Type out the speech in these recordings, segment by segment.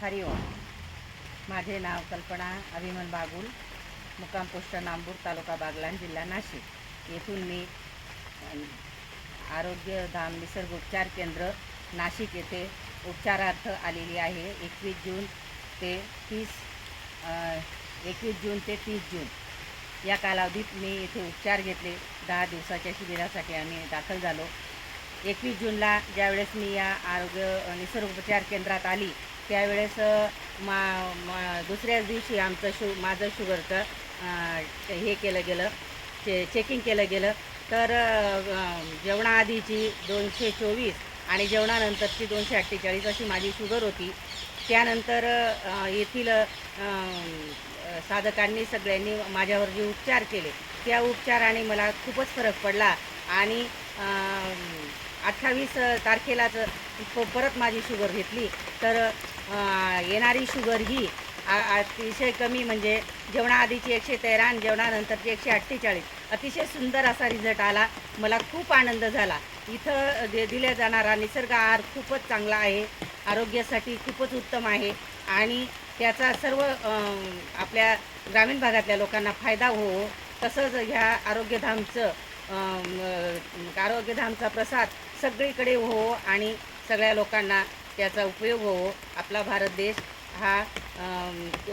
हरिओम. माझे नाव कल्पना अभिमन बागुल, मुक्काम पोस्ट नांबूर, तालुका बागलाण, जिल्हा नाशिक. येथून मी आरोग्यधाम निसर्ग उपचार केंद्र नाशिक येथे उपचारार्थ आलेली आहे. 21 जून ते 30 जून या कालावधीत मी इथे उपचार घेतले. 10 दिवसाच्या शिबिरासाठी आम्ही दाखल झालो. 21 जूनला ज्यावेळेस मी या आरोग्य निसर्ग उपचार केंद्रात आली त्यावेळेस दुसऱ्याच दिवशी माझं शुगरचं हे केलं गेलं, चेकिंग केलं गेलं. तर जेवणाआधीची 224 आणि जेवणानंतरची 248 अशी माझी शुगर होती. त्यानंतर येथील साधकांनी सगळ्यांनी माझ्यावर जे उपचार केले त्या उपचाराने मला खूपच फरक पडला आणि 28 तारखेलाच परत माझी शुगर घेतली. तर येणारी शुगर ही अतिशय कमी, म्हणजे जेवणाआधीची 113 आणि जेवणानंतरची 148, अतिशय सुंदर असा रिझल्ट आला. मला खूप आनंद झाला. इथं दिल्या जाणारा निसर्ग आहार खूपच चांगला आहे, आरोग्यासाठी खूपच उत्तम आहे आणि त्याचा सर्व आपल्या ग्रामीण भागातल्या लोकांना फायदा हो. तसंच ह्या आरोग्यधामचा प्रसार सगळीकडे हो आणि सगळ्या लोकांना त्याचा उपयोग हो. आपला भारत देश हा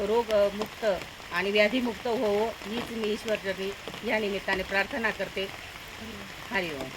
रोगमुक्त आणि व्याधीमुक्त हो, हीच मी ईश्वरचरणी या निमित्ताने प्रार्थना करते. हरिओम.